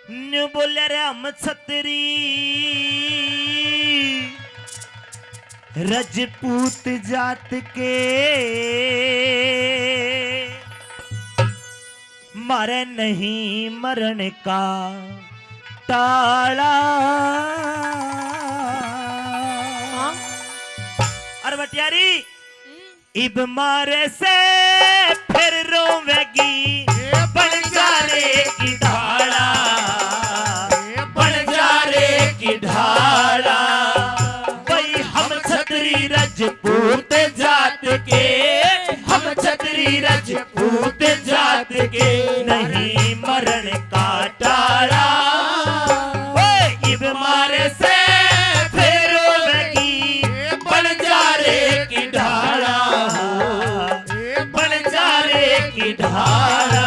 New बोले रे हम छतरी रजपूत जात के मारे नहीं मरण का टाला। अरे बटियारी इब मारे से फिर रोवेगी बंजारे की ढाला, बंजारे की ढाला। भाई हम छतरी रजपूत जात के, हम छतरी रजपूत जात के नहीं मरण का टाला। इब मारे से फिर रोवेगी बंजारे की ढाला, बंजारे की ढाला।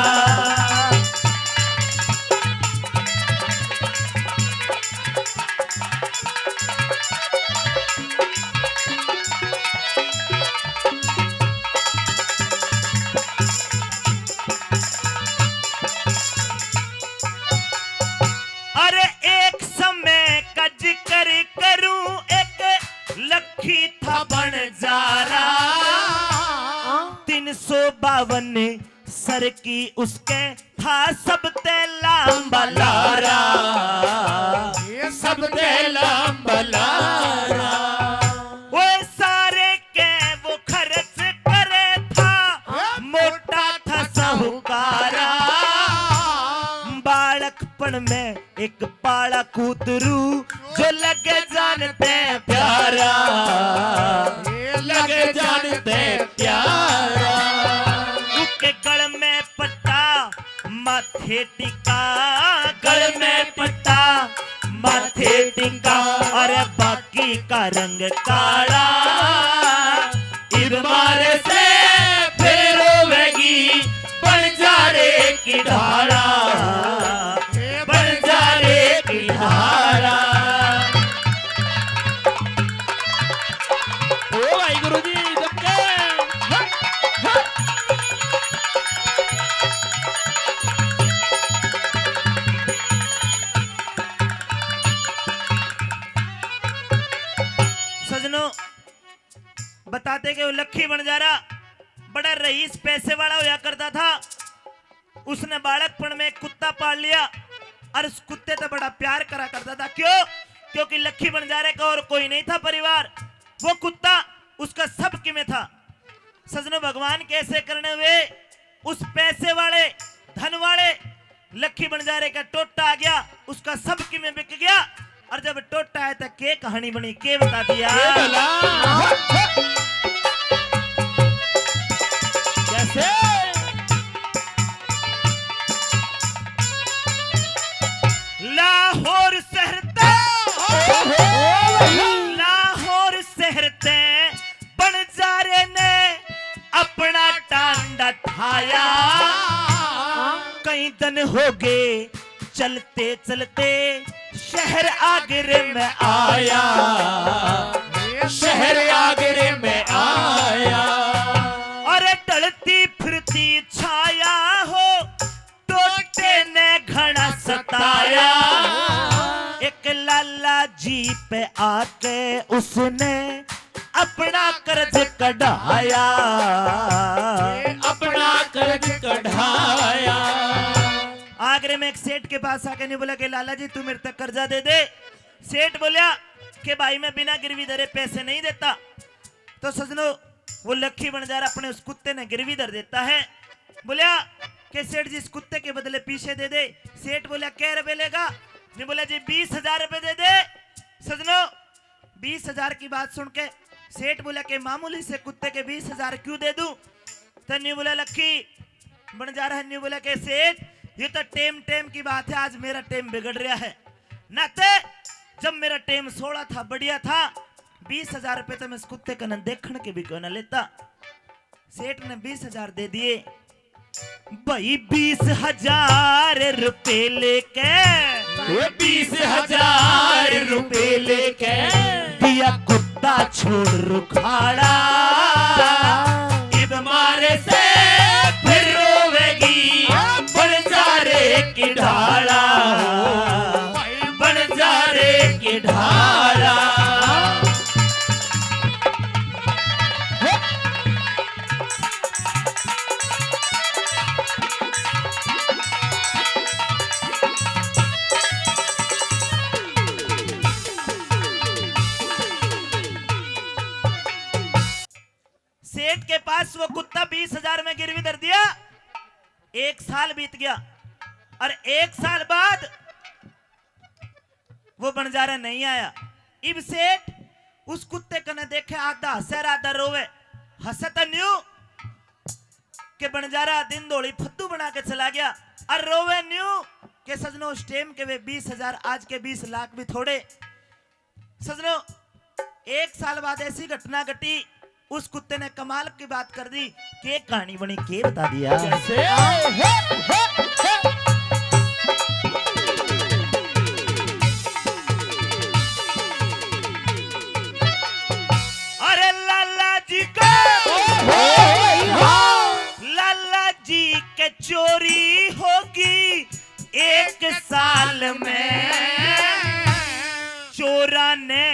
अरे एक समय का जिक्र करूं, एक लखी था बंजारा। 352 सर की उसके था सबते लंबा लारा, सबते लंबा लारा। वो सारे के वो खर्च करे था, मोटा था साहूकारा। बालकपन में एक पाला कूतरू जो लगे जानते प्यारा, लगे जानते प्यारा। उसके गल में पट्टा माथे टिका, गल में पट्टा माथे टिका। और बाकी का रंग काला। इब मारे से फिर रोवेगी बंजारे की ढाला, बंजारे की ढाला। ओ भाई गुरुजी सबके सजनों बताते कि वो लखी बंजारा बड़ा रईस पैसे वाला होया करता था। उसने बालकपन में एक कुत्ता पाल लिया और उस कुत्ते से बड़ा प्यार करा करता था। क्यों? क्योंकि लखी बंजारे का और कोई नहीं था परिवार, वो कुत्ता उसका सब में था। सजनों भगवान कैसे करने हुए उस पैसे वाले धन वाले लखी बंजारे का टोटा आ गया, उसका सब में बिक गया। और जब टोटा आया तो के कहानी बनी, के बता दिया कैसे लाहौर शहरते, लाहौर शहरते बंजारे ने अपना टांडा ठाया। कई दिन हो गए चलते चलते शहर आगरे में आया, शहर आगरे में आया। और ढलती फिरती छाया हो टोटे ने घना सताया। एक लाला जी पे आके उसने अपना कर्ज कढ़ाया, अपना कर्ज कढ़ाया। आगरे में एक सेठ के पास आके नहीं बोला कि लाला जी तू मेरे तक कर्जा दे दे। सेठ बोला कि भाई मैं बिना गिरवी धरे पैसे नहीं देता। तो सजनों वो लखी बंजारा अपने उस कुत्ते ने गिरवी धर देता है। बोला कि सेठ जी इस कुत्ते के बदले पीछे दे दे। सेठ बोला क्या रुपए लेगा? नहीं बोला जी 20,000 रुपए दे दे। सजनों 20,000 की बात सुन के सेठ बोला कि मामूली से कुत्ते के 20,000 क्यों दे दूं? तो न्यू बोला लखी बंजारा है, न्यू बोला कि सेठ ये तो टेम टेम की बात है, आज मेरा टेम बिगड़ रहा है। नाते जब मेरा टेम 16 था बढ़िया था, 20,000 रुपए तो मैं इस कुत्ते का न देखने के भी क्यों न लेता। सेठ ने 20,000 दे दिए। भाई 20,000 रुपए लेके, 20,000 रुपए लेके दिया कुत्ता छोड़ रुखाड़ा। इब मारे से फिर रोवेगी बंजारे की ढाला। की ढाला। सेठ के पास वो कुत्ता 20,000 में गिरवी धर दिया। 1 साल बीत गया और 1 साल बाद वो बंजारा नहीं आया। इब सेठ उस कुत्ते कने देखे, आधा हंसे आधा रोवे। हंसे तो न्यू के बंजारा दिन दौड़ी फद्दू बना के चला गया और रोवे न्यू के सजनों उस टाइम के वे 20,000 आज के 20 लाख भी थोड़े। सजनों 1 साल बाद ऐसी घटना घटी, उस कुत्ते ने कमाल की बात कर दी। के कहानी बनी के बता दिया। कैसे? अरे लाला जी के चोरी होगी 1 साल में। चोरा ने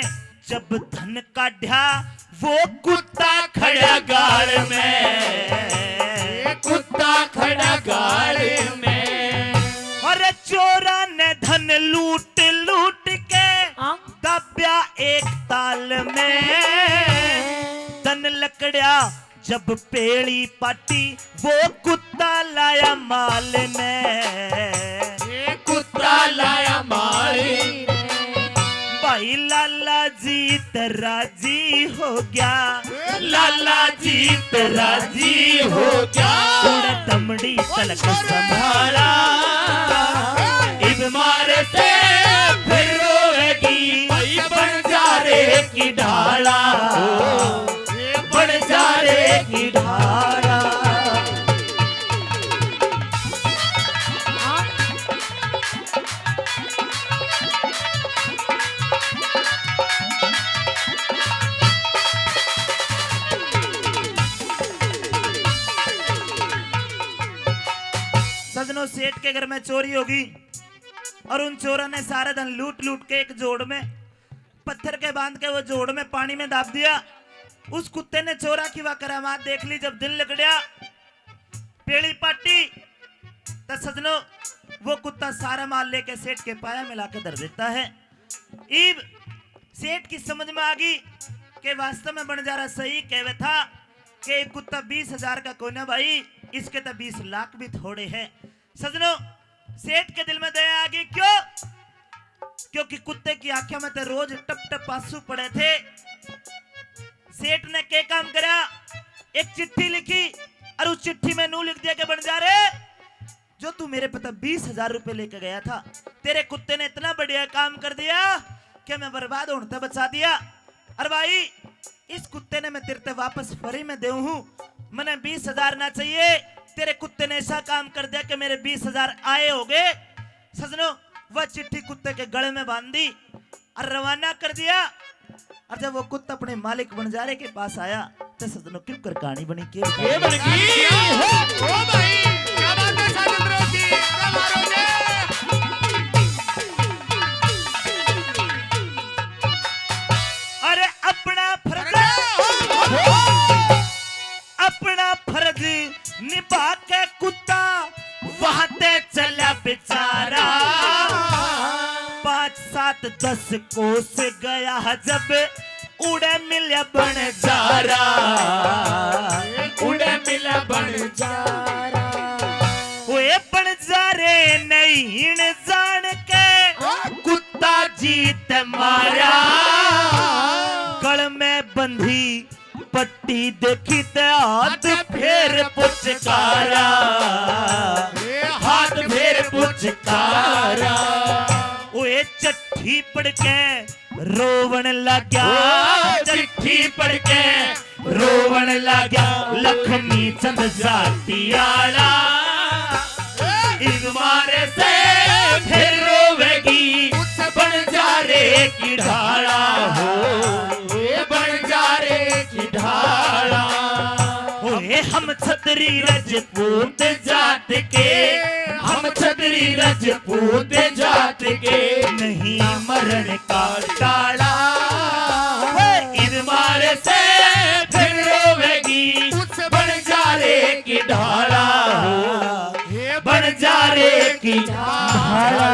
जब धन काढ़ा वो कुत्ता खड़ा गाड़ में। कुत्ता खड़ा गाड़ में। अरे चोरा ने धन लूट लूट के दबिया 1 ताल में। धन लकड़िया जब पेड़ी पाटी वो कुत्ता लाया माल में। कुत्ता लाया माल। भाई लाला जी राजी हो गया। लाला जी राजी हो गया। उड़ दमड़ी तलक संभाला। इब मारे से फिर रोएगी बंजारे की ढाला। बंजारे की ढाला। सजनों सेठ के घर में चोरी होगी और उन चोरों ने सारा धन लूट लूट के एक जोड़ में पत्थर के बांध के वो जोड़ में पानी में दाब दिया। उस कुत्ते ने चोरा की वह करामात देख ली। जब दिन लकड़िया पेड़ी पाटी तो सजनों वो कुत्ता सारा माल लेके सेठ के पाया मिला के धर देता है। इब सेठ की समझ में आ गई कि वास्तव में बंजारा सही कहवे था कि एक कुत्ता 20,000 का कोई ना भाई, इसके तो 20 लाख भी थोड़े हैं। सजनों सेठ के दिल में दया आ गई। क्यों? क्योंकि कुत्ते की आंखों में तो रोज टप टप आंसू पड़े थे। सेठ ने क्या काम करा, एक चिट्ठी लिखी और उस चिट्ठी में नू लिख दिया कि बंजारे जो तू मेरे पता 20,000 रुपए लेके गया था, तेरे कुत्ते ने इतना बढ़िया काम कर दिया कि मैं बर्बाद होने से बचा दिया। अरे भाई इस कुत्ते ने मैं तेरे ते वापस फ्री में दे हूं, मैंने 20,000 ना चाहिए। तेरे कुत्ते ने ऐसा काम कर दिया कि मेरे 20,000 आए हो गए। सजनों वह चिट्ठी कुत्ते के गले में बांध दी और रवाना कर दिया। और जब वो कुत्ता अपने मालिक बंजारे के पास आया तो सजनों क्यों कर कहानी बनी के बन गई। ओ भाई क्या बात है साजिद जी, क्या मारो जे। अरे अपना फर्ज निभा के कुत्ता वहां ते चला बेचारा। 5, 7, 10 कोस गया जब उड़े मिले बंजारा। उड़े मिला बंजारा। ओए बंजारे नहीं जान के कुत्ता जीत मारा। गल में बंधी पट्टी देखी ते हाथ फेर पुचकारा। हाथ फेर पुचकारा। ओए चिट्ठी पढ़ के रोवन लग्या। चिट्ठी पढ़ के रोवन लग्या। लक्ष्मी चंद जातियाला इस मारे से फिर रोवेगी बंजारे की ढाला। बंजारे की ढाला। ओए हम छतरी रजपूत जात के। हम छतरी रजपूत जात बात के नहीं मरण का टाला इस मारे से फिर रोवेगी बन जा रे की ढाला हे बन जा रे की ढाला